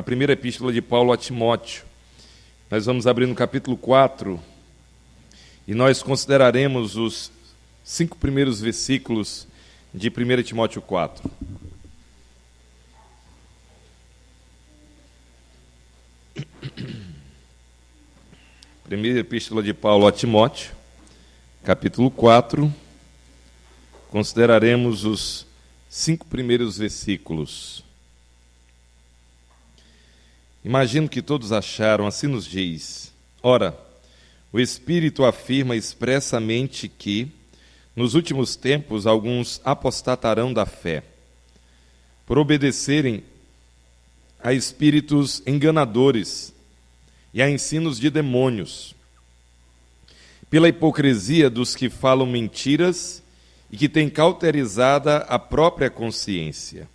primeira epístola de Paulo a Timóteo. Nós vamos abrir no capítulo 4 e nós consideraremos os 5 primeiros versículos de 1 Timóteo 4. Primeira epístola de Paulo a Timóteo, capítulo 4, consideraremos os 5 primeiros versículos. Imagino que todos acharam, assim nos diz: ora, o Espírito afirma expressamente que, nos últimos tempos, alguns apostatarão da fé, por obedecerem a espíritos enganadores e a ensinos de demônios, pela hipocrisia dos que falam mentiras e que têm cauterizada a própria consciência,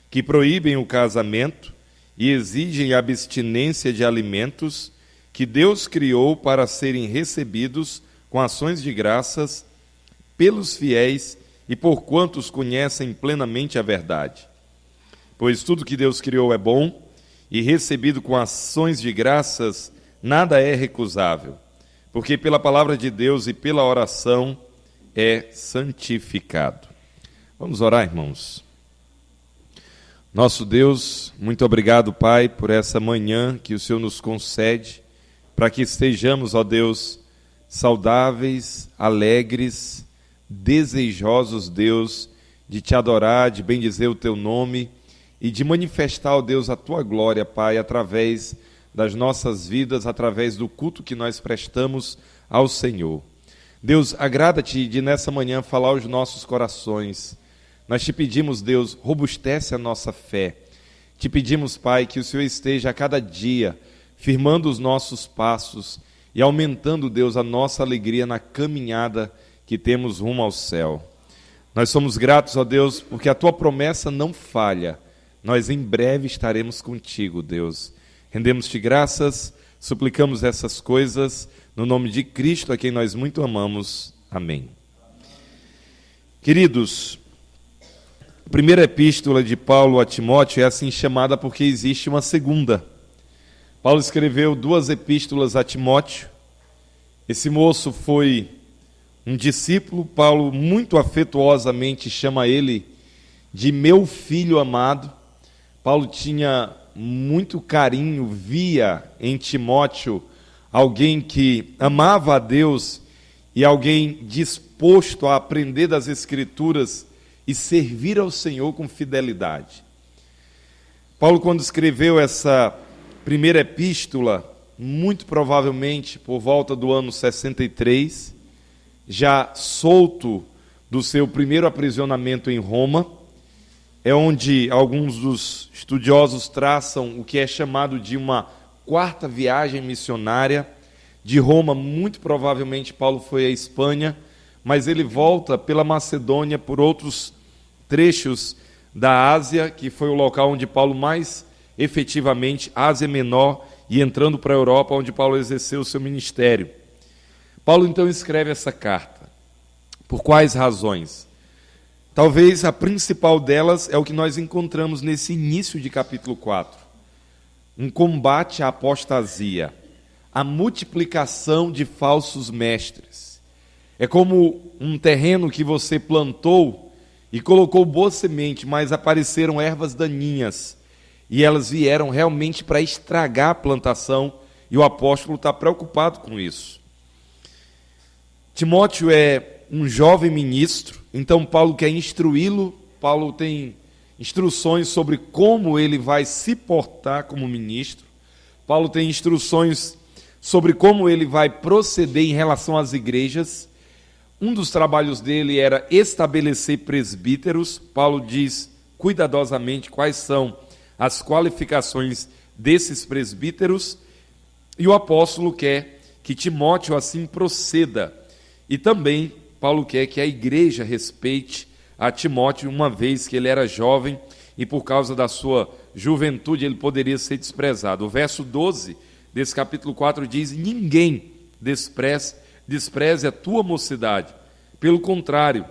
que proíbem o casamento e exigem a abstinência de alimentos que Deus criou para serem recebidos com ações de graças pelos fiéis e por quantos conhecem plenamente a verdade. Pois tudo que Deus criou é bom, e recebido com ações de graças, nada é recusável, porque pela palavra de Deus e pela oração é santificado. Vamos orar, irmãos. Nosso Deus, muito obrigado, Pai, por essa manhã que o Senhor nos concede, para que estejamos, ó Deus, saudáveis, alegres, desejosos, Deus, de te adorar, de bendizer o teu nome e de manifestar, ó Deus, a tua glória, Pai, através das nossas vidas, através do culto que nós prestamos ao Senhor. Deus, agrada-te de nessa manhã falar aos nossos corações. Nós te pedimos, Deus, robustece a nossa fé. Te pedimos, Pai, que o Senhor esteja a cada dia firmando os nossos passos e aumentando, Deus, a nossa alegria na caminhada que temos rumo ao céu. Nós somos gratos, ó Deus, porque a tua promessa não falha. Nós em breve estaremos contigo, Deus. Rendemos-te graças, suplicamos essas coisas no nome de Cristo, a quem nós muito amamos. Amém. Queridos, a primeira epístola de Paulo a Timóteo é assim chamada porque existe uma segunda. Paulo escreveu 2 epístolas a Timóteo. Esse moço foi um discípulo. Paulo muito afetuosamente chama ele de meu filho amado. Paulo tinha muito carinho, via em Timóteo alguém que amava a Deus e alguém disposto a aprender das Escrituras e servir ao Senhor com fidelidade. Paulo, quando escreveu essa primeira epístola, muito provavelmente por volta do ano 63, já solto do seu primeiro aprisionamento em Roma, é onde alguns dos estudiosos traçam o que é chamado de uma 4ª viagem missionária. De Roma, muito provavelmente, Paulo foi à Espanha, mas ele volta pela Macedônia, por outros trechos da Ásia, que foi o local onde Paulo mais efetivamente, Ásia Menor, e entrando para a Europa, onde Paulo exerceu o seu ministério. Paulo, então, escreve essa carta. Por quais razões? Talvez a principal delas é o que nós encontramos nesse início de capítulo 4. Um combate à apostasia, a multiplicação de falsos mestres. É como um terreno que você plantou e colocou boa semente, mas apareceram ervas daninhas, e elas vieram realmente para estragar a plantação, e o apóstolo está preocupado com isso. Timóteo é um jovem ministro, então Paulo quer instruí-lo. Paulo tem instruções sobre como ele vai se portar como ministro. Paulo tem instruções sobre como ele vai proceder em relação às igrejas. Um dos trabalhos dele era estabelecer presbíteros. Paulo diz cuidadosamente quais são as qualificações desses presbíteros, e o apóstolo quer que Timóteo assim proceda. E também Paulo quer que a igreja respeite a Timóteo, uma vez que ele era jovem e por causa da sua juventude ele poderia ser desprezado. O verso 12 desse capítulo 4 diz: ninguém despreze a tua mocidade, pelo contrário,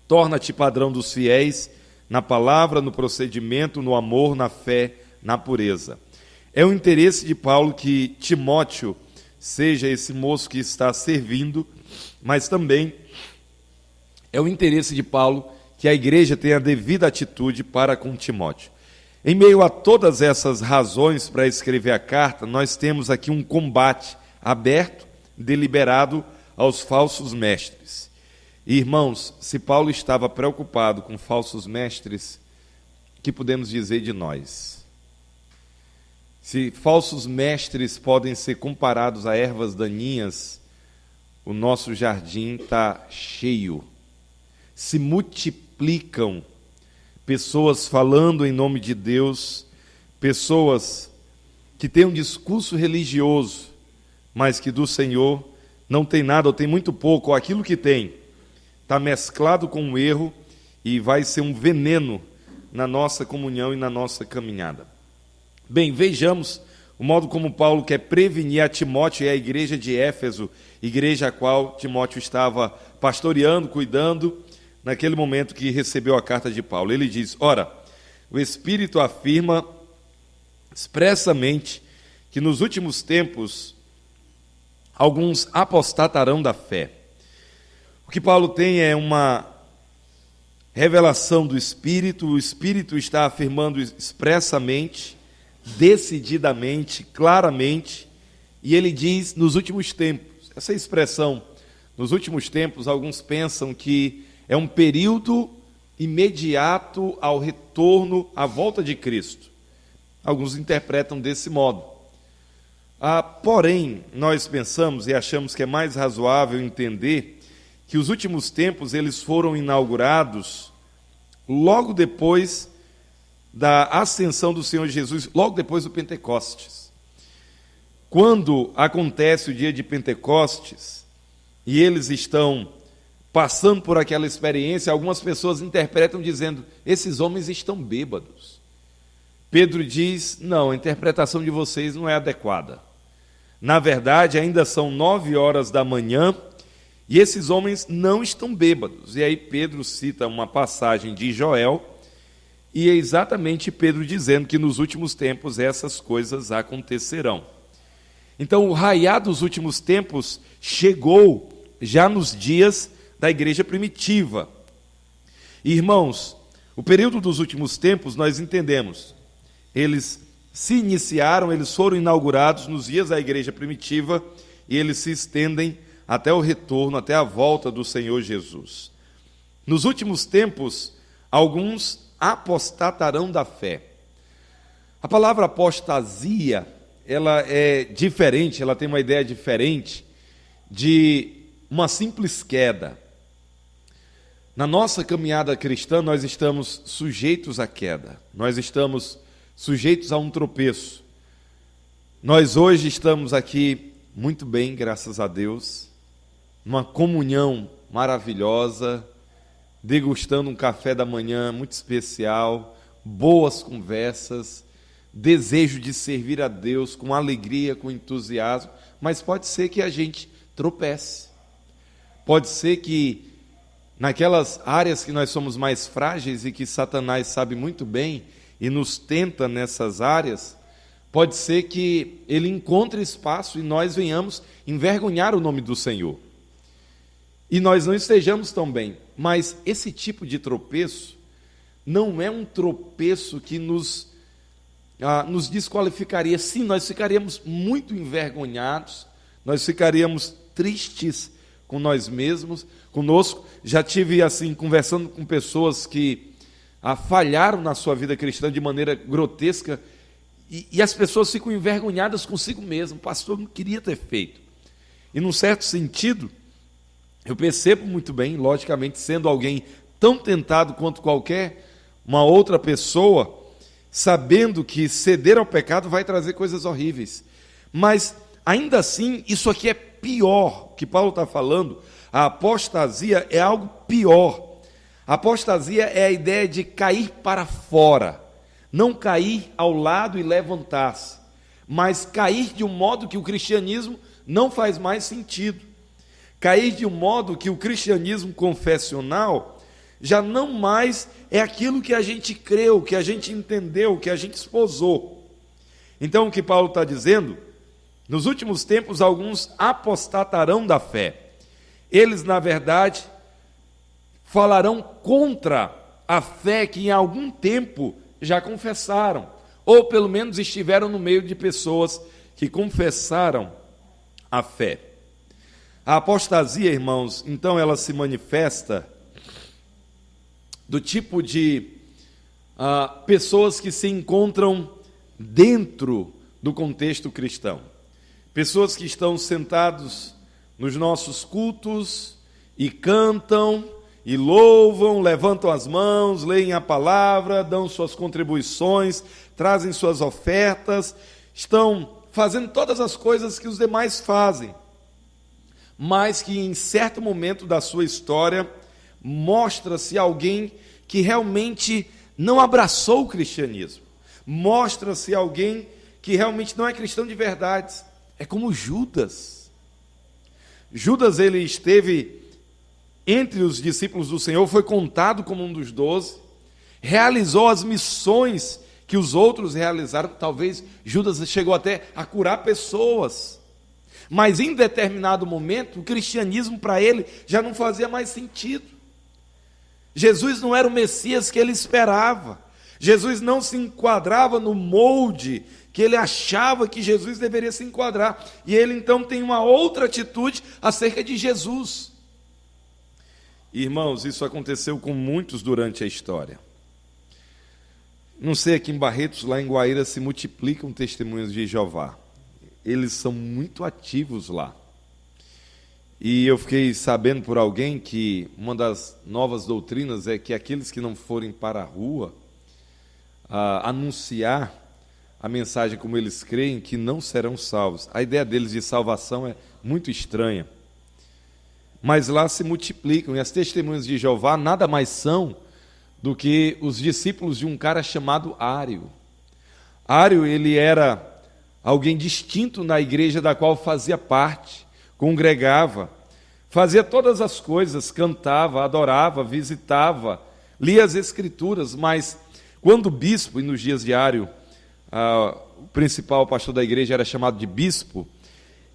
torna-te padrão dos fiéis na palavra, no procedimento, no amor, na fé, na pureza. É o interesse de Paulo que Timóteo seja esse moço que está servindo, mas também é o interesse de Paulo que a igreja tenha a devida atitude para com Timóteo. Em meio a todas essas razões para escrever a carta, nós temos aqui um combate aberto, deliberado aos falsos mestres. E, irmãos, se Paulo estava preocupado com falsos mestres, o que podemos dizer de nós? Se falsos mestres podem ser comparados a ervas daninhas, o nosso jardim está cheio. Se multiplicam pessoas falando em nome de Deus, pessoas que têm um discurso religioso, mas que do Senhor não tem nada, ou tem muito pouco, ou aquilo que tem está mesclado com o erro e vai ser um veneno na nossa comunhão e na nossa caminhada. Bem, vejamos o modo como Paulo quer prevenir a Timóteo e a igreja de Éfeso, igreja a qual Timóteo estava pastoreando, cuidando, naquele momento que recebeu a carta de Paulo. Ele diz: ora, o Espírito afirma expressamente que nos últimos tempos alguns apostatarão da fé. O que Paulo tem é uma revelação do Espírito, o Espírito está afirmando expressamente, decididamente, claramente, e ele diz nos últimos tempos. Essa expressão, nos últimos tempos, alguns pensam que é um período imediato ao retorno, à volta de Cristo. Alguns interpretam desse modo. Porém, nós pensamos e achamos que é mais razoável entender que os últimos tempos eles foram inaugurados logo depois da ascensão do Senhor Jesus, logo depois do Pentecostes. Quando acontece o dia de Pentecostes e eles estão passando por aquela experiência, algumas pessoas interpretam dizendo: esses homens estão bêbados. Pedro diz: não, a interpretação de vocês não é adequada. Na verdade, ainda são 9 horas da manhã e esses homens não estão bêbados. E aí Pedro cita uma passagem de Joel, e é exatamente Pedro dizendo que nos últimos tempos essas coisas acontecerão. Então, o raiar dos últimos tempos chegou já nos dias da igreja primitiva. Irmãos, o período dos últimos tempos, nós entendemos, eles se iniciaram, eles foram inaugurados nos dias da igreja primitiva e eles se estendem até o retorno, até a volta do Senhor Jesus. Nos últimos tempos, alguns apostatarão da fé. A palavra apostasia, ela é diferente, ela tem uma ideia diferente de uma simples queda. Na nossa caminhada cristã, nós estamos sujeitos à queda, nós estamos sujeitos a um tropeço. Nós hoje estamos aqui muito bem, graças a Deus, numa comunhão maravilhosa, degustando um café da manhã muito especial, boas conversas, desejo de servir a Deus com alegria, com entusiasmo, mas pode ser que a gente tropece. Pode ser que naquelas áreas que nós somos mais frágeis e que Satanás sabe muito bem e nos tenta nessas áreas, pode ser que ele encontre espaço e nós venhamos envergonhar o nome do Senhor. E nós não estejamos tão bem. Mas esse tipo de tropeço não é um tropeço que nos desqualificaria. Sim, nós ficaríamos muito envergonhados, nós ficaríamos tristes com nós mesmos, conosco. Já tive, assim, conversando com pessoas que falharam na sua vida cristã de maneira grotesca, e as pessoas ficam envergonhadas consigo mesmo. O pastor não queria ter feito. E, num certo sentido, eu percebo muito bem, logicamente, sendo alguém tão tentado quanto qualquer uma outra pessoa, sabendo que ceder ao pecado vai trazer coisas horríveis. Mas, ainda assim, isso aqui é pior. O que Paulo está falando, a apostasia é algo pior. A apostasia é a ideia de cair para fora, não cair ao lado e levantar-se, mas cair de um modo que o cristianismo não faz mais sentido. Cair de um modo que o cristianismo confessional já não mais é aquilo que a gente creu, que a gente entendeu, que a gente esposou. Então, o que Paulo está dizendo? Nos últimos tempos, alguns apostatarão da fé. Eles, na verdade, falarão contra a fé que em algum tempo já confessaram, ou pelo menos estiveram no meio de pessoas que confessaram a fé. A apostasia, irmãos, então ela se manifesta do tipo de pessoas que se encontram dentro do contexto cristão. Pessoas que estão sentados nos nossos cultos e cantam e louvam, levantam as mãos, leem a palavra, dão suas contribuições, trazem suas ofertas, estão fazendo todas as coisas que os demais fazem, mas que em certo momento da sua história mostra-se alguém que realmente não abraçou o cristianismo, mostra-se alguém que realmente não é cristão de verdade. É como Judas. Judas, ele esteve entre os discípulos do Senhor, foi contado como um dos 12, realizou as missões que os outros realizaram. Talvez Judas chegou até a curar pessoas, mas em determinado momento o cristianismo para ele já não fazia mais sentido. Jesus não era o Messias que ele esperava, Jesus não se enquadrava no molde que ele achava que Jesus deveria se enquadrar, e ele então tem uma outra atitude acerca de Jesus. Irmãos, isso aconteceu com muitos durante a história. Não sei, aqui em Barretos, lá em Guaíra, se multiplicam testemunhos de Jeová. Eles são muito ativos lá. E eu fiquei sabendo por alguém que uma das novas doutrinas é que aqueles que não forem para a rua anunciar a mensagem como eles creem, que não serão salvos. A ideia deles de salvação é muito estranha. Mas lá se multiplicam, e as testemunhas de Jeová nada mais são do que os discípulos de um cara chamado Ário. Ário, ele era alguém distinto na igreja da qual fazia parte, congregava, fazia todas as coisas, cantava, adorava, visitava, lia as escrituras, mas quando o bispo, e nos dias de Ário, o principal pastor da igreja era chamado de bispo,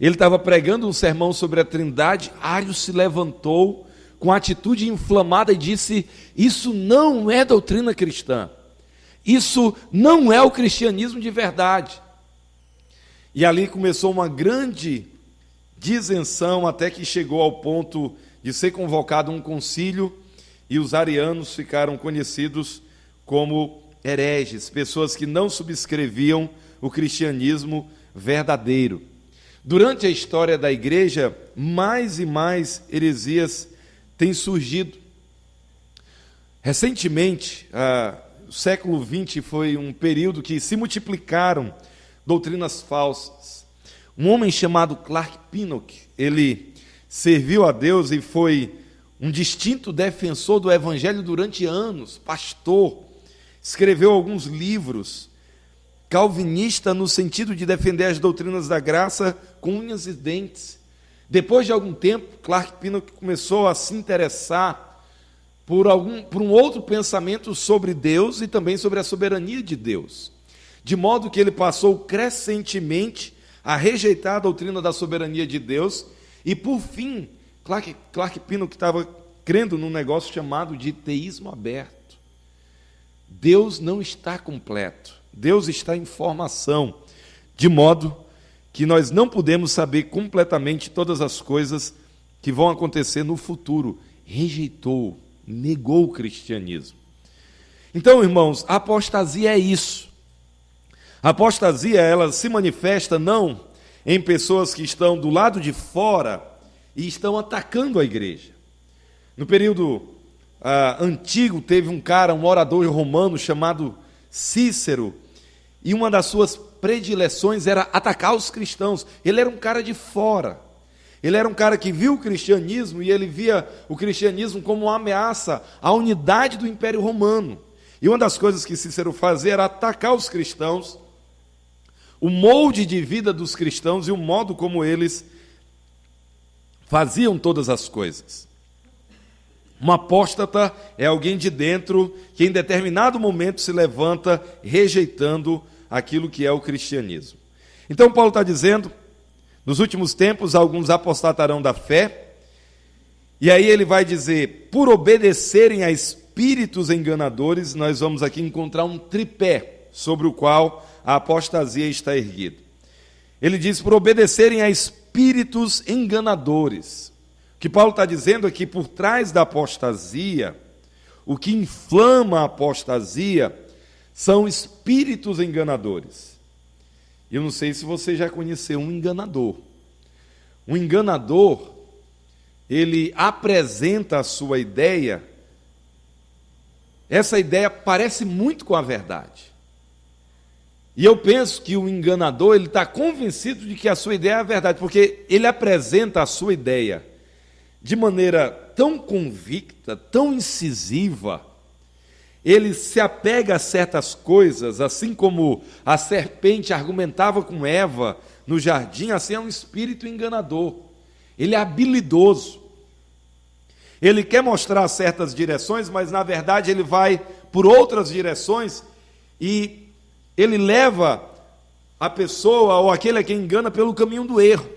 ele estava pregando um sermão sobre a Trindade. Ário se levantou com atitude inflamada e disse: isso não é doutrina cristã, isso não é o cristianismo de verdade. E ali começou uma grande disenção, até que chegou ao ponto de ser convocado um concílio, e os arianos ficaram conhecidos como hereges, pessoas que não subscreviam o cristianismo verdadeiro. Durante a história da igreja, mais e mais heresias têm surgido. Recentemente, o século XX foi um período que se multiplicaram doutrinas falsas. Um homem chamado Clark Pinnock, ele serviu a Deus e foi um distinto defensor do evangelho durante anos, pastor, escreveu alguns livros, calvinista no sentido de defender as doutrinas da graça com unhas e dentes. Depois de algum tempo, Clark Pinnock começou a se interessar por um outro pensamento sobre Deus e também sobre a soberania de Deus, de modo que ele passou crescentemente a rejeitar a doutrina da soberania de Deus, e por fim, Clark Pinnock estava crendo num negócio chamado de teísmo aberto. Deus não está completo, Deus está em formação, de modo que nós não podemos saber completamente todas as coisas que vão acontecer no futuro. Rejeitou, negou o cristianismo. Então, irmãos, a apostasia é isso. A apostasia, ela se manifesta não em pessoas que estão do lado de fora e estão atacando a igreja. No período antigo, teve um orador romano chamado Cícero, e uma das suas predileções era atacar os cristãos. Ele era um cara de fora, ele era um cara que viu o cristianismo, e ele via o cristianismo como uma ameaça à unidade do Império Romano. E uma das coisas que Cícero fazia era atacar os cristãos, o molde de vida dos cristãos e o modo como eles faziam todas as coisas. Um apóstata é alguém de dentro que em determinado momento se levanta rejeitando aquilo que é o cristianismo. Então Paulo está dizendo, nos últimos tempos alguns apostatarão da fé, e aí ele vai dizer, por obedecerem a espíritos enganadores, nós vamos aqui encontrar um tripé sobre o qual a apostasia está erguida. Ele diz, por obedecerem a espíritos enganadores. O que Paulo está dizendo é que por trás da apostasia, o que inflama a apostasia são espíritos enganadores. Eu não sei se você já conheceu um enganador. Um enganador, ele apresenta a sua ideia, essa ideia parece muito com a verdade. E eu penso que o enganador, ele está convencido de que a sua ideia é a verdade, porque ele apresenta a sua ideia de maneira tão convicta, tão incisiva, ele se apega a certas coisas, assim como a serpente argumentava com Eva no jardim, assim é um espírito enganador. Ele é habilidoso. Ele quer mostrar certas direções, mas na verdade ele vai por outras direções e ele leva a pessoa ou aquele a quem engana pelo caminho do erro.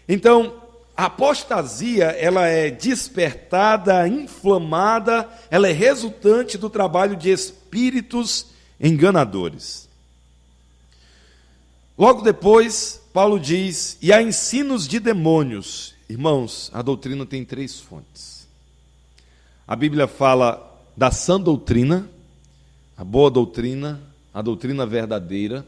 Então, a apostasia, ela é despertada, inflamada, ela é resultante do trabalho de espíritos enganadores. Logo depois, Paulo diz, e há ensinos de demônios. Irmãos, a doutrina tem 3 fontes. A Bíblia fala da sã doutrina, a boa doutrina, a doutrina verdadeira.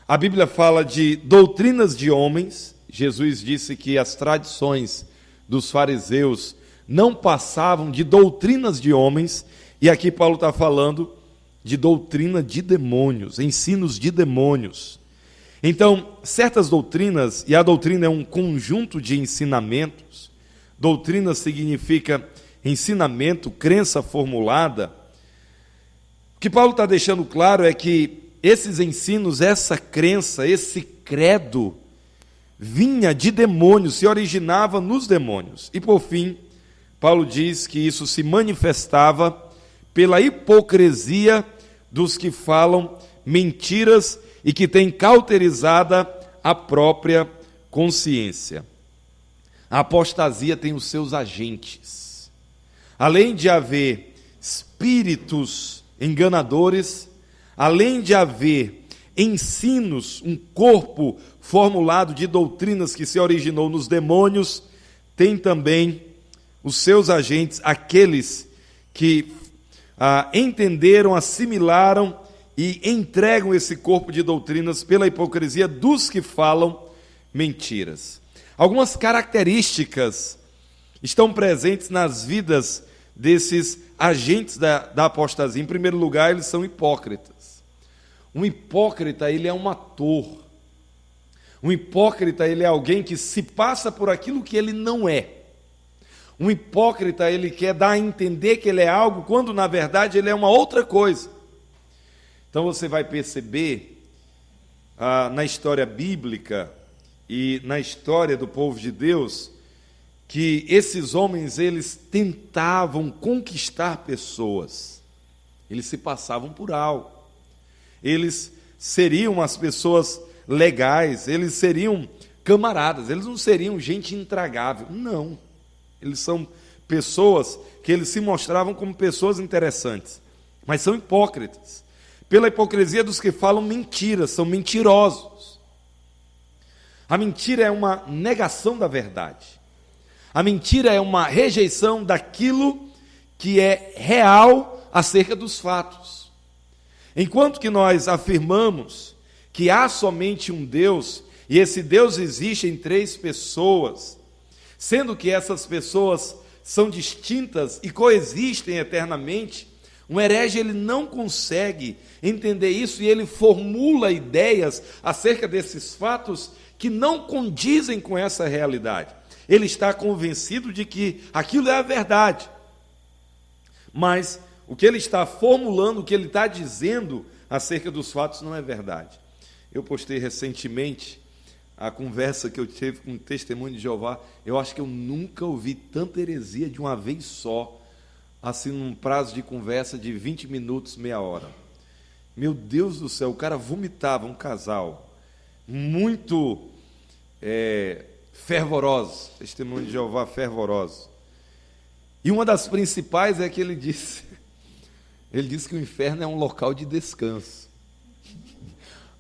A Bíblia fala de doutrinas de homens. Jesus disse que as tradições dos fariseus não passavam de doutrinas de homens, e aqui Paulo está falando de doutrina de demônios, ensinos de demônios. Então, certas doutrinas, e a doutrina é um conjunto de ensinamentos, doutrina significa ensinamento, crença formulada. O que Paulo está deixando claro é que esses ensinos, essa crença, esse credo, vinha de demônios, se originava nos demônios. E por fim, Paulo diz que isso se manifestava pela hipocrisia dos que falam mentiras e que têm cauterizada a própria consciência. A apostasia tem os seus agentes. Além de haver espíritos enganadores, além de haver ensinos, um corpo formulado de doutrinas que se originou nos demônios, tem também os seus agentes, aqueles que entenderam, assimilaram e entregam esse corpo de doutrinas pela hipocrisia dos que falam mentiras. Algumas características estão presentes nas vidas desses agentes da apostasia. Em primeiro lugar, eles são hipócritas. Um hipócrita, ele é um ator. Um hipócrita, ele é alguém que se passa por aquilo que ele não é. Um hipócrita, ele quer dar a entender que ele é algo, quando na verdade ele é uma outra coisa. Então você vai perceber na história bíblica e na história do povo de Deus, que esses homens, eles tentavam conquistar pessoas. Eles se passavam por algo. Eles seriam as pessoas legais, eles seriam camaradas, eles não seriam gente intragável. Não. Eles são pessoas que eles se mostravam como pessoas interessantes, mas são hipócritas. Pela hipocrisia dos que falam mentiras, são mentirosos. A mentira é uma negação da verdade. A mentira é uma rejeição daquilo que é real acerca dos fatos. Enquanto que nós afirmamos que há somente um Deus, e esse Deus existe em 3 pessoas, sendo que essas pessoas são distintas e coexistem eternamente, um herege ele não consegue entender isso e ele formula ideias acerca desses fatos que não condizem com essa realidade. Ele está convencido de que aquilo é a verdade, mas o que ele está formulando, o que ele está dizendo acerca dos fatos não é verdade. Eu postei recentemente a conversa que eu tive com o Testemunho de Jeová. Eu acho que eu nunca ouvi tanta heresia de uma vez só, assim num prazo de conversa de 20 minutos, meia hora. Meu Deus do céu, o cara vomitava, um casal, muito fervorosos, testemunho de Jeová fervorosos. E uma das principais é que ele disse que o inferno é um local de descanso.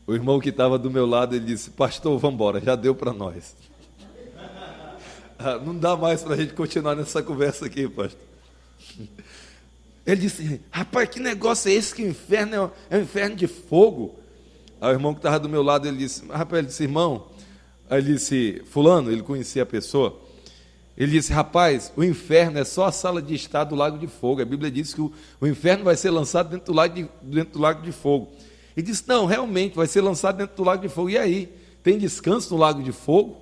O irmão que estava do meu lado, ele disse: pastor, vamos embora, já deu para nós. Não dá mais para a gente continuar nessa conversa aqui, pastor. Ele disse: rapaz, que negócio é esse que o inferno é um inferno de fogo? Aí o irmão que estava do meu lado, ele disse: rapaz, ele disse, irmão, aí ele disse, fulano, ele conhecia a pessoa, ele disse: rapaz, o inferno é só a sala de estar do lago de fogo. A Bíblia diz que o inferno vai ser lançado dentro do lago de fogo. Ele disse: não, realmente, vai ser lançado dentro do lago de fogo. E aí? Tem descanso no lago de fogo?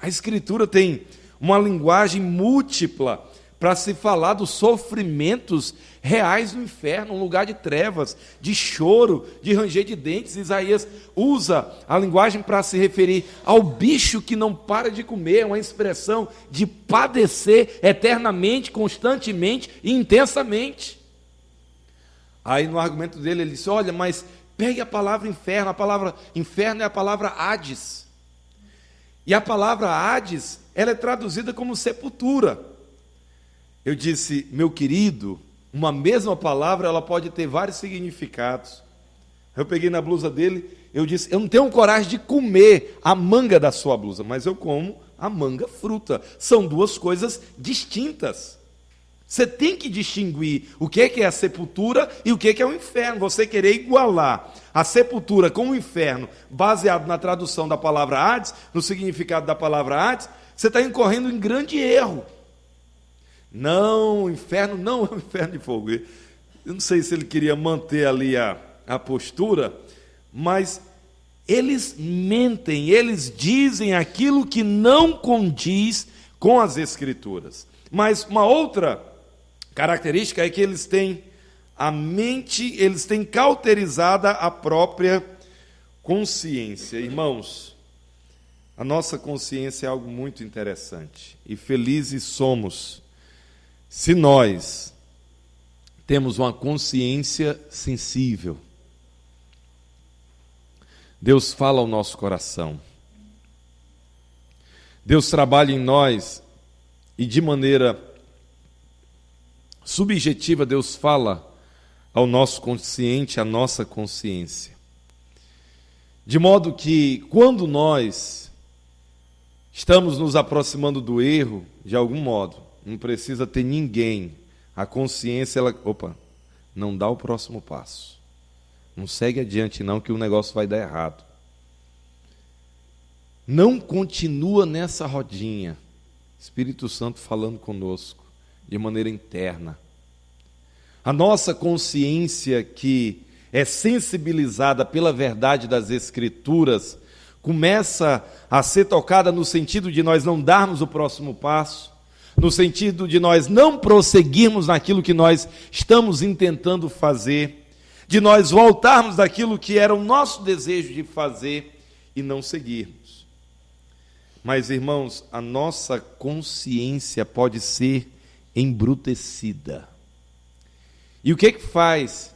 A Escritura tem uma linguagem múltipla para se falar dos sofrimentos reais do inferno, um lugar de trevas, de choro, de ranger de dentes. Isaías usa a linguagem para se referir ao bicho que não para de comer, uma expressão de padecer eternamente, constantemente e intensamente. Aí no argumento dele ele disse: olha, mas pegue a palavra inferno é a palavra Hades. E a palavra Hades, ela é traduzida como sepultura. Eu disse: meu querido, uma mesma palavra, ela pode ter vários significados. Eu peguei na blusa dele, eu disse: eu não tenho coragem de comer a manga da sua blusa, mas eu como a manga fruta. São duas coisas distintas. Você tem que distinguir o que é a sepultura e o que é o inferno. Você querer igualar a sepultura com o inferno, baseado na tradução da palavra Hades, no significado da palavra Hades, você está incorrendo em grande erro. Não, o inferno não é um inferno de fogo. Eu não sei se ele queria manter ali a postura, mas eles mentem, eles dizem aquilo que não condiz com as Escrituras. Mas uma outra característica é que eles têm a mente, eles têm cauterizada a própria consciência. Irmãos, a nossa consciência é algo muito interessante, e felizes somos se nós temos uma consciência sensível. Deus fala ao nosso coração. Deus trabalha em nós e de maneira subjetiva Deus fala ao nosso consciente, à nossa consciência. De modo que quando nós estamos nos aproximando do erro, de algum modo, não precisa ter ninguém. A consciência, não dá o próximo passo. Não segue adiante não, que o negócio vai dar errado. Não continua nessa rodinha. Espírito Santo falando conosco, de maneira interna. A nossa consciência, que é sensibilizada pela verdade das Escrituras, começa a ser tocada no sentido de nós não darmos o próximo passo, no sentido de nós não prosseguirmos naquilo que nós estamos intentando fazer, de nós voltarmos daquilo que era o nosso desejo de fazer e não seguirmos. Mas, irmãos, a nossa consciência pode ser embrutecida. E o que faz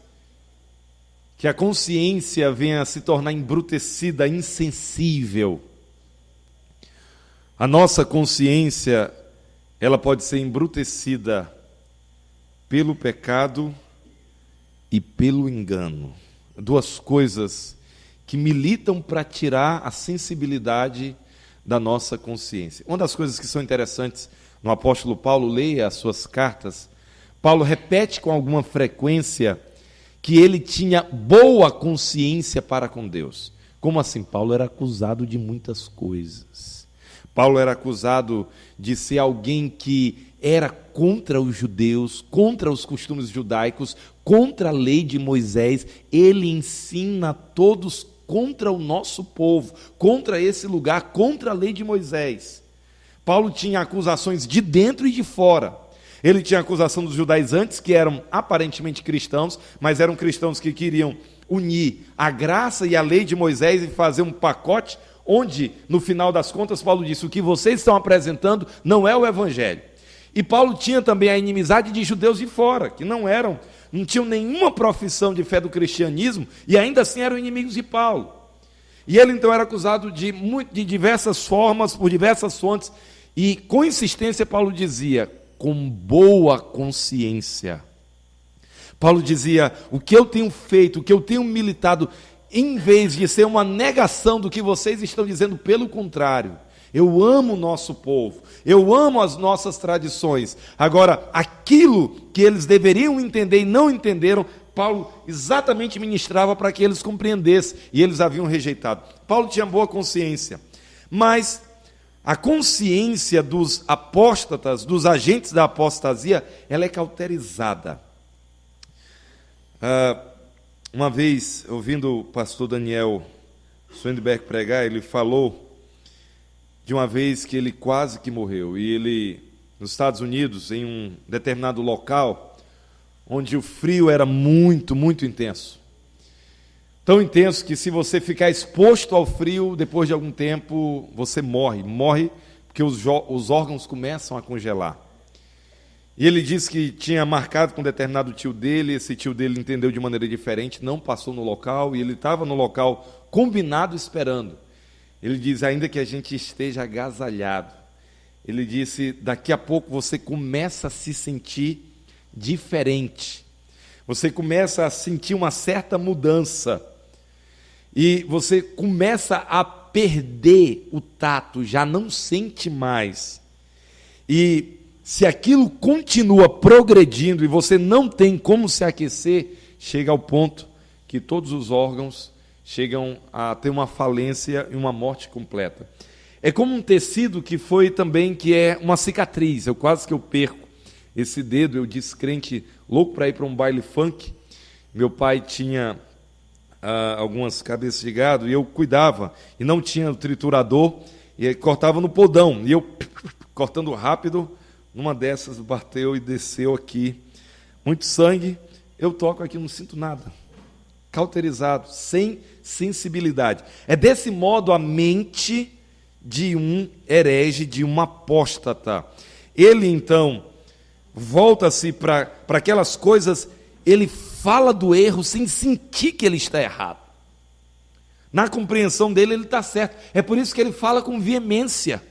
que a consciência venha a se tornar embrutecida, insensível? A nossa consciência, ela pode ser embrutecida pelo pecado e pelo engano. Duas coisas que militam para tirar a sensibilidade da nossa consciência. Uma das coisas que são interessantes no apóstolo Paulo, leia as suas cartas, Paulo repete com alguma frequência que ele tinha boa consciência para com Deus. Como assim? Paulo era acusado de muitas coisas. Paulo era acusado de ser alguém que era contra os judeus, contra os costumes judaicos, contra a lei de Moisés. Ele ensina a todos contra o nosso povo, contra esse lugar, contra a lei de Moisés. Paulo tinha acusações de dentro e de fora. Ele tinha acusação dos judaizantes, que eram aparentemente cristãos, mas eram cristãos que queriam unir a graça e a lei de Moisés e fazer um pacote, onde, no final das contas, Paulo disse: o que vocês estão apresentando não é o evangelho. E Paulo tinha também a inimizade de judeus de fora, que não eram não tinham nenhuma profissão de fé do cristianismo, e ainda assim eram inimigos de Paulo. E ele então era acusado de diversas formas, por diversas fontes, e com insistência Paulo dizia, com boa consciência. Paulo dizia, o que eu tenho feito, o que eu tenho militado, em vez de ser uma negação do que vocês estão dizendo, pelo contrário, eu amo o nosso povo, eu amo as nossas tradições. Agora, aquilo que eles deveriam entender e não entenderam, Paulo exatamente ministrava para que eles compreendessem, e eles haviam rejeitado. Paulo tinha boa consciência, mas a consciência dos apóstatas, dos agentes da apostasia, ela é cauterizada. Uma vez, ouvindo o pastor Daniel Swendenberg pregar, ele falou de uma vez que ele quase que morreu, e ele, nos Estados Unidos, em um determinado local, onde o frio era muito, muito intenso. Tão intenso que se você ficar exposto ao frio, depois de algum tempo, você morre porque os órgãos começam a congelar. E ele disse que tinha marcado com um determinado tio dele, esse tio dele entendeu de maneira diferente, não passou no local, e ele estava no local combinado esperando. Ele diz, ainda que a gente esteja agasalhado, ele disse, daqui a pouco você começa a se sentir diferente. Você começa a sentir uma certa mudança. E você começa a perder o tato, já não sente mais. E se aquilo continua progredindo e você não tem como se aquecer, chega ao ponto que todos os órgãos chegam a ter uma falência e uma morte completa. É como um tecido que é uma cicatriz. Quase que eu perco esse dedo, eu descrente, louco para ir para um baile funk. Meu pai tinha algumas cabeças de gado e eu cuidava, e não tinha o triturador, e cortava no podão, e eu, cortando rápido, numa dessas bateu e desceu aqui, muito sangue, eu toco aqui, não sinto nada, cauterizado, sem sensibilidade. É desse modo a mente de um herege, de um apóstata. Ele então volta-se para aquelas coisas, ele fala do erro sem sentir que ele está errado. Na compreensão dele, ele está certo. É por isso que ele fala com veemência.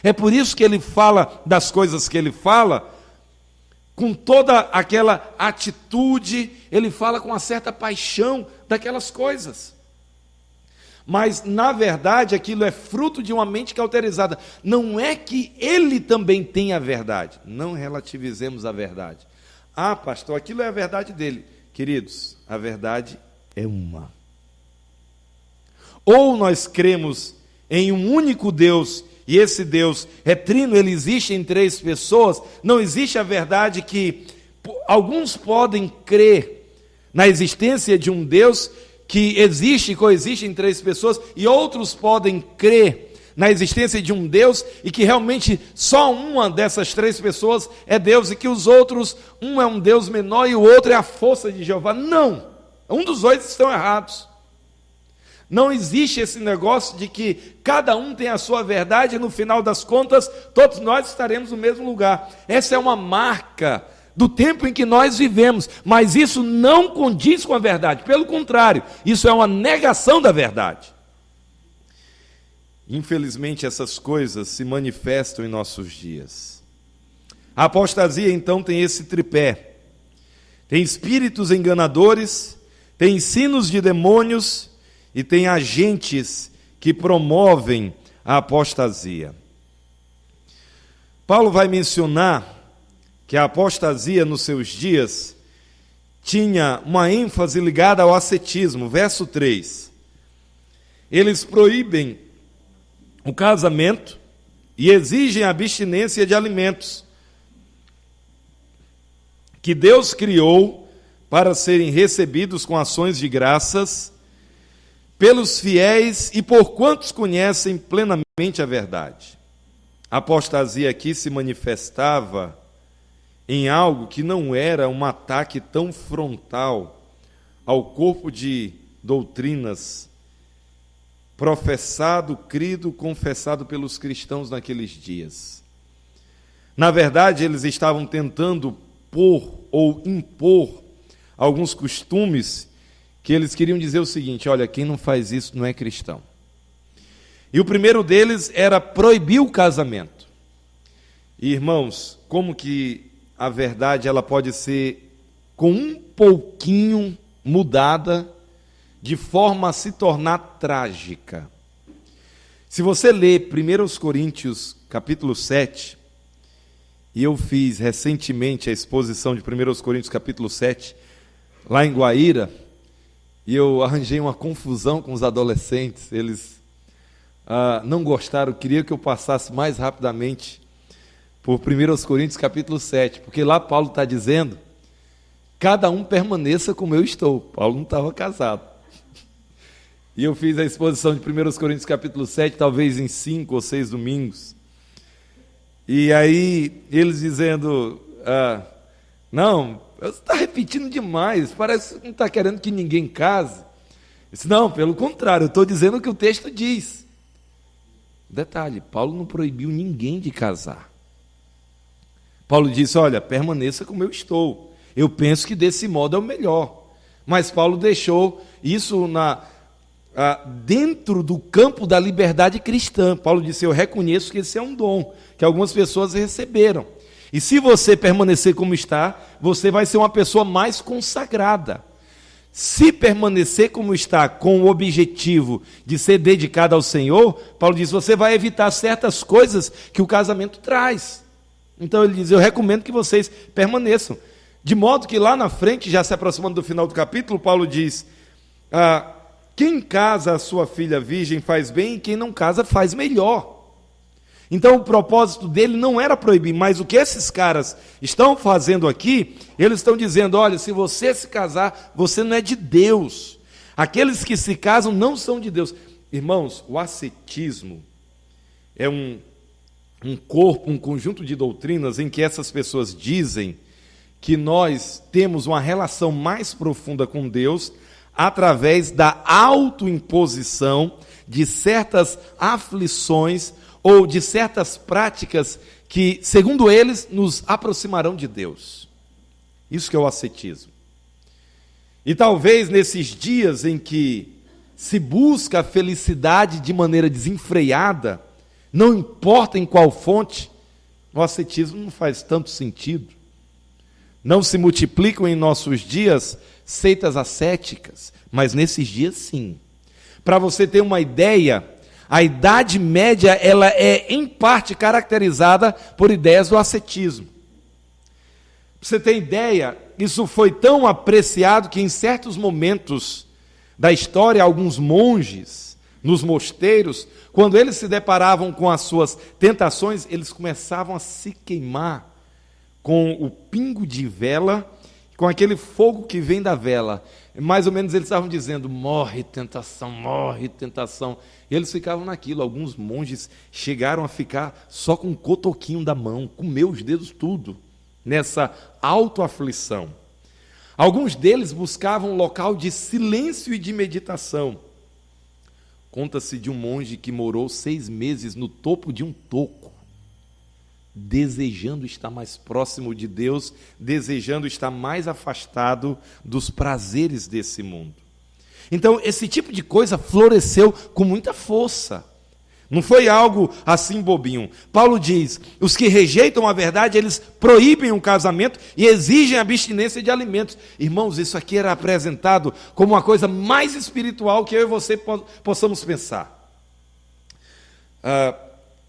É por isso que ele fala das coisas que ele fala, com toda aquela atitude, ele fala com uma certa paixão daquelas coisas. Mas, na verdade, aquilo é fruto de uma mente cauterizada. Não é que ele também tem a verdade. Não relativizemos a verdade. Ah, pastor, aquilo é a verdade dele. Queridos, a verdade é uma. Ou nós cremos em um único Deus, e esse Deus é trino, ele existe em três pessoas. Não existe a verdade que alguns podem crer na existência de um Deus que existe e coexiste em três pessoas, e outros podem crer na existência de um Deus e que realmente só uma dessas três pessoas é Deus, e que os outros, um é um Deus menor e o outro é a força de Jeová. Não, um dos dois estão errados. Não existe esse negócio de que cada um tem a sua verdade e no final das contas todos nós estaremos no mesmo lugar. Essa é uma marca do tempo em que nós vivemos, mas isso não condiz com a verdade, pelo contrário, isso é uma negação da verdade. Infelizmente, essas coisas se manifestam em nossos dias. A apostasia, então, tem esse tripé: tem espíritos enganadores, tem ensinos de demônios e tem agentes que promovem a apostasia. Paulo vai mencionar que a apostasia nos seus dias tinha uma ênfase ligada ao ascetismo. Verso 3. Eles proíbem o casamento e exigem a abstinência de alimentos que Deus criou para serem recebidos com ações de graças pelos fiéis e por quantos conhecem plenamente a verdade. A apostasia aqui se manifestava em algo que não era um ataque tão frontal ao corpo de doutrinas professado, crido, confessado pelos cristãos naqueles dias. Na verdade, eles estavam tentando pôr ou impor alguns costumes que eles queriam dizer o seguinte: olha, quem não faz isso não é cristão. E o primeiro deles era proibir o casamento. E, irmãos, como que a verdade ela pode ser com um pouquinho mudada de forma a se tornar trágica? Se você ler 1 Coríntios capítulo 7, e eu fiz recentemente a exposição de 1 Coríntios capítulo 7, lá em Guaíra, e eu arranjei uma confusão com os adolescentes. Eles não gostaram, queriam que eu passasse mais rapidamente por 1 Coríntios capítulo 7, porque lá Paulo está dizendo: cada um permaneça como eu estou. Paulo não estava casado. E eu fiz a exposição de 1 Coríntios capítulo 7, talvez em 5 ou 6 domingos. E aí eles dizendo: não, você está repetindo demais, parece que não está querendo que ninguém case. Eu disse: não, pelo contrário, eu estou dizendo o que o texto diz. Detalhe, Paulo não proibiu ninguém de casar. Paulo disse: olha, permaneça como eu estou. Eu penso que desse modo é o melhor. Mas Paulo deixou isso dentro do campo da liberdade cristã. Paulo disse: eu reconheço que esse é um dom, que algumas pessoas receberam. E se você permanecer como está, você vai ser uma pessoa mais consagrada. Se permanecer como está, com o objetivo de ser dedicado ao Senhor, Paulo diz, você vai evitar certas coisas que o casamento traz. Então ele diz: eu recomendo que vocês permaneçam. De modo que lá na frente, já se aproximando do final do capítulo, Paulo diz: quem casa a sua filha virgem faz bem, e quem não casa faz melhor. Então o propósito dele não era proibir, mas o que esses caras estão fazendo aqui, eles estão dizendo: olha, se você se casar, você não é de Deus. Aqueles que se casam não são de Deus. Irmãos, o ascetismo é um corpo, um conjunto de doutrinas em que essas pessoas dizem que nós temos uma relação mais profunda com Deus através da autoimposição de certas aflições ou de certas práticas que, segundo eles, nos aproximarão de Deus. Isso que é o ascetismo. E talvez nesses dias em que se busca a felicidade de maneira desenfreada, não importa em qual fonte, o ascetismo não faz tanto sentido. Não se multiplicam em nossos dias seitas ascéticas, mas nesses dias sim. Para você ter uma ideia, a Idade Média ela é em parte caracterizada por ideias do ascetismo. Para você ter ideia, isso foi tão apreciado que em certos momentos da história, alguns monges nos mosteiros, quando eles se deparavam com as suas tentações, eles começavam a se queimar com o pingo de vela, com aquele fogo que vem da vela. Mais ou menos eles estavam dizendo: morre tentação, morre tentação. E eles ficavam naquilo. Alguns monges chegaram a ficar só com um cotoquinho da mão, comeu os dedos tudo, nessa autoaflição. Alguns deles buscavam um local de silêncio e de meditação. Conta-se de um monge que morou 6 meses no topo de um toco, desejando estar mais próximo de Deus, desejando estar mais afastado dos prazeres desse mundo. Então, esse tipo de coisa floresceu com muita força. Não foi algo assim bobinho. Paulo diz: os que rejeitam a verdade, eles proíbem o casamento e exigem abstinência de alimentos. Irmãos, isso aqui era apresentado como uma coisa mais espiritual que eu e você possamos pensar.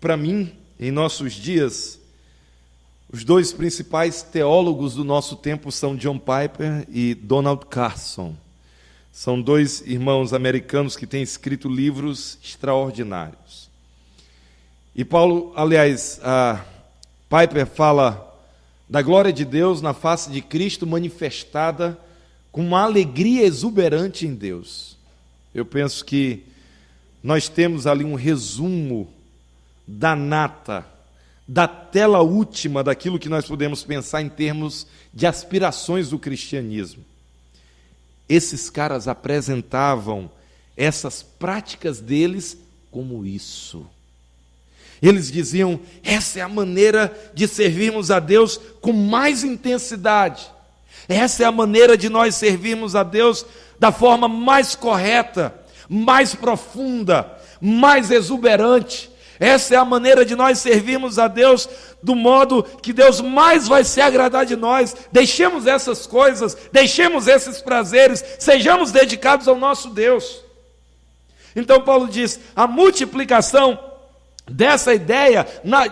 Para mim, em nossos dias, os 2 principais teólogos do nosso tempo são John Piper e Donald Carson. São 2 irmãos americanos que têm escrito livros extraordinários. E Paulo, aliás, Piper fala da glória de Deus na face de Cristo manifestada com uma alegria exuberante em Deus. Eu penso que nós temos ali um resumo da nata, da tela última daquilo que nós podemos pensar em termos de aspirações do cristianismo. Esses caras apresentavam essas práticas deles como isso. Eles diziam: essa é a maneira de servirmos a Deus com mais intensidade. Essa é a maneira de nós servirmos a Deus da forma mais correta, mais profunda, mais exuberante. Essa é a maneira de nós servirmos a Deus do modo que Deus mais vai se agradar de nós. Deixemos essas coisas, deixemos esses prazeres, sejamos dedicados ao nosso Deus. Então Paulo diz, a multiplicação dessa ideia,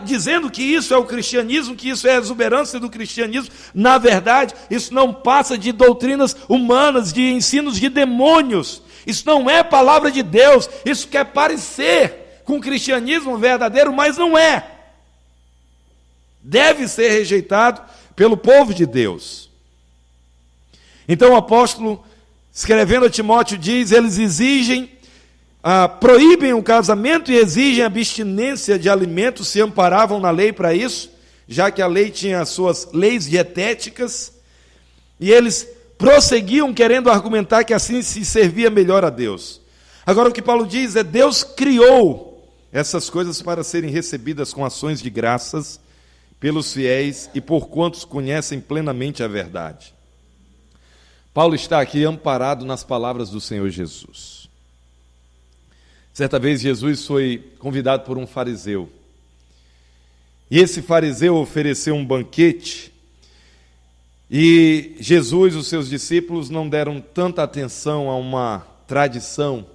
dizendo que isso é o cristianismo, que isso é a exuberância do cristianismo, na verdade, isso não passa de doutrinas humanas, de ensinos de demônios. Isso não é palavra de Deus, isso quer parecer com o cristianismo verdadeiro, mas não é. Deve ser rejeitado pelo povo de Deus. Então o apóstolo, escrevendo a Timóteo, diz, eles exigem, proíbem o casamento e exigem abstinência de alimentos, se amparavam na lei para isso, já que a lei tinha as suas leis dietéticas, e eles prosseguiam querendo argumentar que assim se servia melhor a Deus. Agora o que Paulo diz é, Deus criou essas coisas para serem recebidas com ações de graças pelos fiéis e por quantos conhecem plenamente a verdade. Paulo está aqui amparado nas palavras do Senhor Jesus. Certa vez Jesus foi convidado por um fariseu. E esse fariseu ofereceu um banquete. E Jesus e os seus discípulos não deram tanta atenção a uma tradição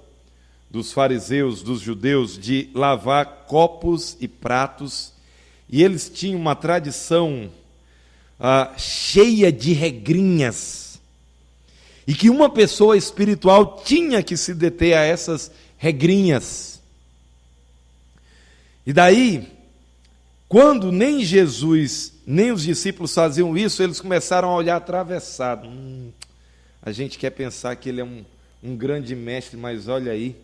dos fariseus, dos judeus, de lavar copos e pratos. E eles tinham uma tradição cheia de regrinhas. E que uma pessoa espiritual tinha que se deter a essas regrinhas. E daí, quando nem Jesus, nem os discípulos faziam isso, eles começaram a olhar atravessado. A gente quer pensar que ele é um grande mestre, mas olha aí,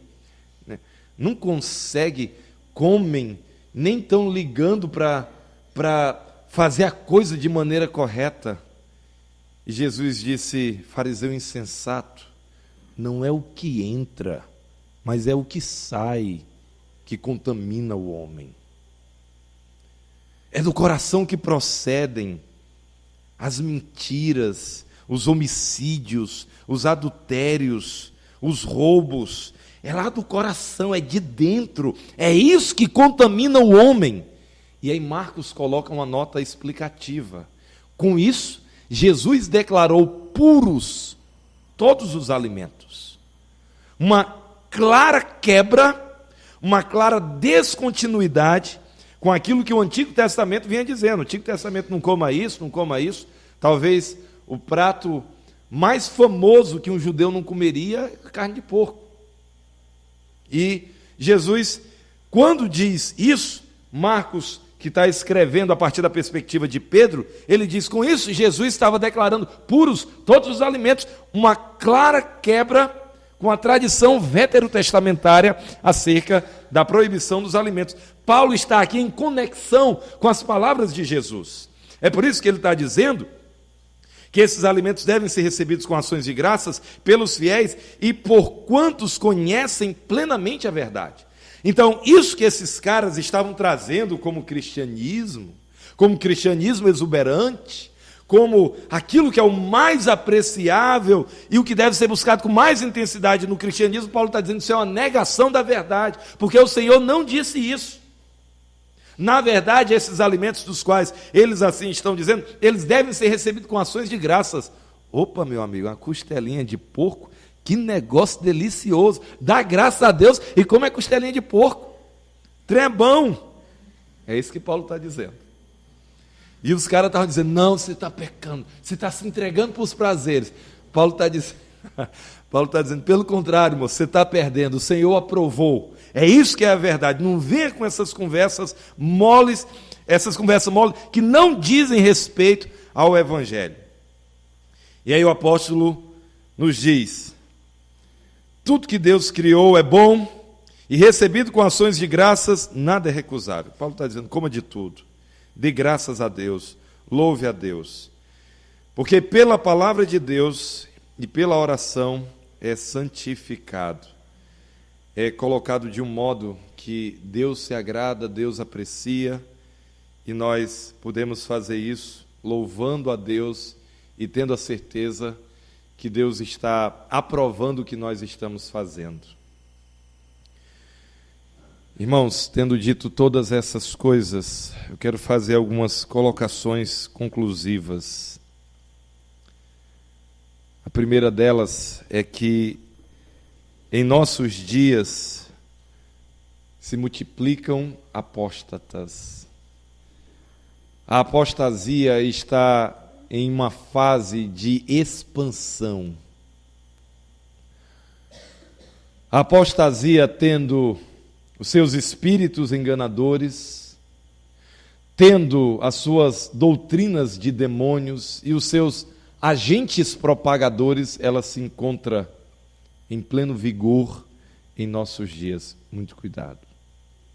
né? Não consegue, comem, nem estão ligando para fazer a coisa de maneira correta. E Jesus disse, fariseu insensato, não é o que entra, mas é o que sai que contamina o homem. É do coração que procedem as mentiras, os homicídios, os adultérios, os roubos. É lá do coração, é de dentro. É isso que contamina o homem. E aí Marcos coloca uma nota explicativa. Com isso, Jesus declarou puros todos os alimentos. Uma clara quebra, uma clara descontinuidade com aquilo que o Antigo Testamento vinha dizendo. O Antigo Testamento não coma isso, não coma isso. Talvez o prato mais famoso que um judeu não comeria é carne de porco. E Jesus, quando diz isso, Marcos, que está escrevendo a partir da perspectiva de Pedro, ele diz, com isso Jesus estava declarando puros todos os alimentos, uma clara quebra com a tradição veterotestamentária acerca da proibição dos alimentos. Paulo está aqui em conexão com as palavras de Jesus. É por isso que ele está dizendo que esses alimentos devem ser recebidos com ações de graças pelos fiéis e por quantos conhecem plenamente a verdade. Então, isso que esses caras estavam trazendo como cristianismo exuberante, como aquilo que é o mais apreciável e o que deve ser buscado com mais intensidade no cristianismo, Paulo está dizendo que isso é uma negação da verdade, porque o Senhor não disse isso. Na verdade, esses alimentos dos quais eles assim estão dizendo, eles devem ser recebidos com ações de graças. Opa, meu amigo, uma costelinha de porco, que negócio delicioso. Dá graças a Deus e come a costelinha de porco. Trem é bom. É isso que Paulo está dizendo. E os caras estavam dizendo, não, você está pecando, você está se entregando para os prazeres. Paulo está dizendo, pelo contrário, moço, você está perdendo, o Senhor aprovou. É isso que é a verdade. Não venha com essas conversas moles, que não dizem respeito ao Evangelho. E aí o apóstolo nos diz, tudo que Deus criou é bom e recebido com ações de graças, nada é recusável. Paulo está dizendo, coma de tudo. Dê graças a Deus, louve a Deus, porque pela palavra de Deus e pela oração é santificado, é colocado de um modo que Deus se agrada, Deus aprecia, e nós podemos fazer isso louvando a Deus e tendo a certeza que Deus está aprovando o que nós estamos fazendo. Irmãos, tendo dito todas essas coisas, eu quero fazer algumas colocações conclusivas. A primeira delas é que em nossos dias se multiplicam apóstatas. A apostasia está em uma fase de expansão. A apostasia tendo os seus espíritos enganadores, tendo as suas doutrinas de demônios e os seus agentes propagadores, ela se encontra em pleno vigor em nossos dias. Muito cuidado,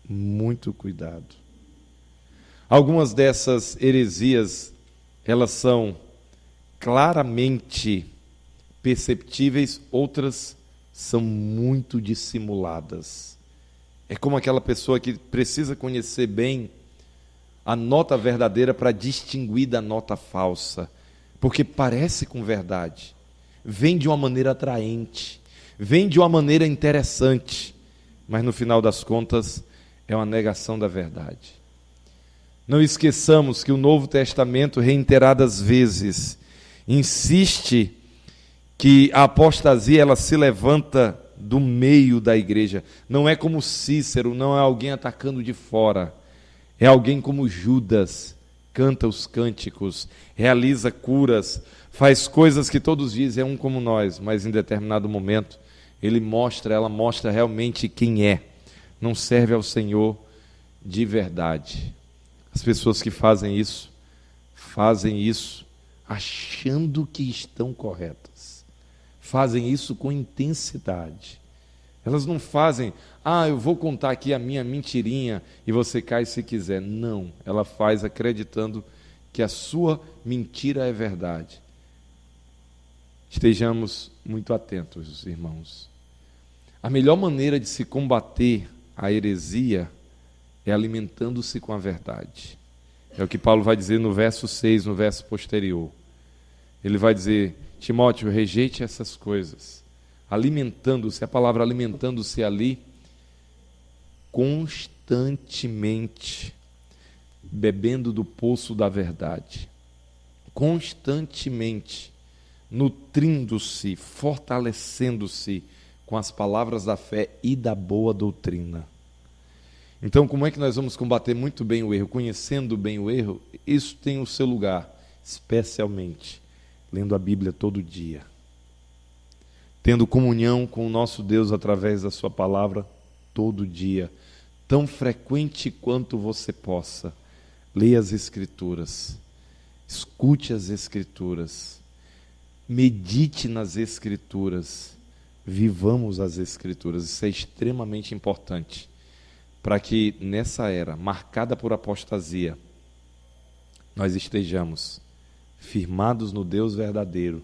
muito cuidado. Algumas dessas heresias, elas são claramente perceptíveis, outras são muito dissimuladas. É como aquela pessoa que precisa conhecer bem a nota verdadeira para distinguir da nota falsa, porque parece com verdade, vem de uma maneira atraente, vem de uma maneira interessante, mas no final das contas é uma negação da verdade. Não esqueçamos que o Novo Testamento, reiteradas vezes, insiste que a apostasia ela se levanta do meio da igreja. Não é como Cícero, não é alguém atacando de fora. É alguém como Judas, canta os cânticos, realiza curas, faz coisas que todos dizem é um como nós, mas em determinado momento ela mostra realmente quem é. Não serve ao Senhor de verdade. As pessoas que fazem isso achando que estão corretas. Fazem isso com intensidade. Elas não fazem, eu vou contar aqui a minha mentirinha e você cai se quiser. Não, ela faz acreditando que a sua mentira é verdade. Estejamos muito atentos, irmãos. A melhor maneira de se combater a heresia é alimentando-se com a verdade. É o que Paulo vai dizer no verso 6, no verso posterior. Ele vai dizer, Timóteo, rejeite essas coisas. Alimentando-se, a palavra alimentando-se ali, constantemente, bebendo do poço da verdade. Constantemente, nutrindo-se, fortalecendo-se com as palavras da fé e da boa doutrina. Então, como é que nós vamos combater muito bem o erro? Conhecendo bem o erro, isso tem o seu lugar, especialmente lendo a Bíblia todo dia, tendo comunhão com o nosso Deus através da sua palavra todo dia, tão frequente quanto você possa. Leia as Escrituras, escute as Escrituras, medite nas Escrituras, vivamos as Escrituras. Isso é extremamente importante para que nessa era marcada por apostasia, nós estejamos firmados no Deus verdadeiro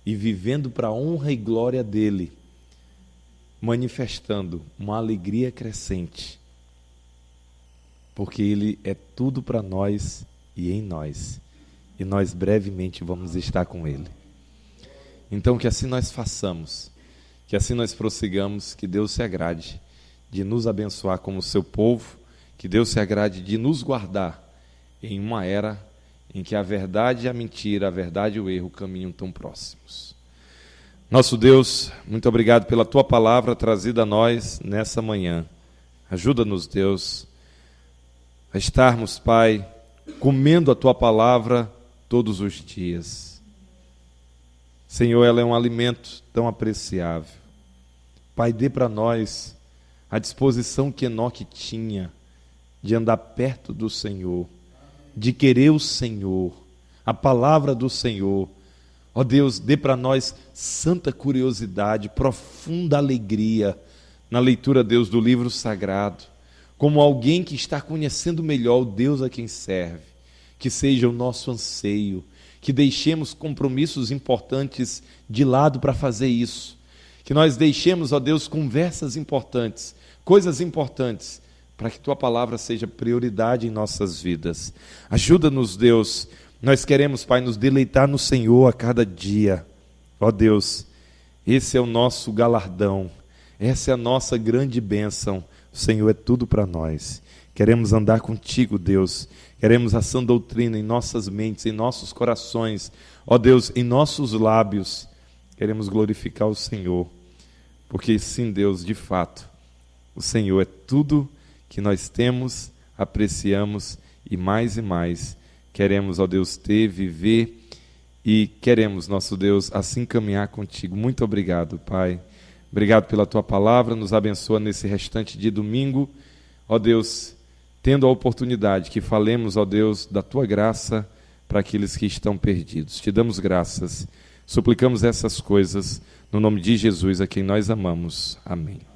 e vivendo para a honra e glória dele, manifestando uma alegria crescente, porque ele é tudo para nós e em nós, e nós brevemente vamos estar com ele. Então que assim nós façamos, que assim nós prossigamos, que Deus se agrade de nos abençoar como seu povo, que Deus se agrade de nos guardar em uma era em que a verdade e a mentira, a verdade e o erro caminham tão próximos. Nosso Deus, muito obrigado pela tua palavra trazida a nós nessa manhã. Ajuda-nos, Deus, a estarmos, Pai, comendo a tua palavra todos os dias. Senhor, ela é um alimento tão apreciável. Pai, dê para nós a disposição que Enoque tinha de andar perto do Senhor, de querer o Senhor, a palavra do Senhor. Ó Deus, dê para nós santa curiosidade, profunda alegria na leitura, Deus, do livro sagrado, como alguém que está conhecendo melhor o Deus a quem serve. Que seja o nosso anseio, que deixemos compromissos importantes de lado para fazer isso, que nós deixemos, ó Deus, conversas importantes, coisas importantes, para que tua palavra seja prioridade em nossas vidas. Ajuda-nos, Deus, Nós queremos, Pai, nos deleitar no Senhor a cada dia. Ó Deus, esse é o nosso galardão, essa é a nossa grande bênção. O Senhor é tudo para nós. Queremos andar contigo, Deus. Queremos a sã doutrina em nossas mentes, em nossos corações. Ó Deus, em nossos lábios. Queremos glorificar o Senhor. Porque sim, Deus, de fato, o Senhor é tudo que nós temos, apreciamos e mais queremos, ó Deus, ter, viver e queremos, nosso Deus, assim caminhar contigo. Muito obrigado, Pai. Obrigado pela tua palavra, nos abençoa nesse restante de domingo. Ó Deus, tendo a oportunidade que falemos, ó Deus, da tua graça para aqueles que estão perdidos. Te damos graças, suplicamos essas coisas no nome de Jesus, a quem nós amamos. Amém.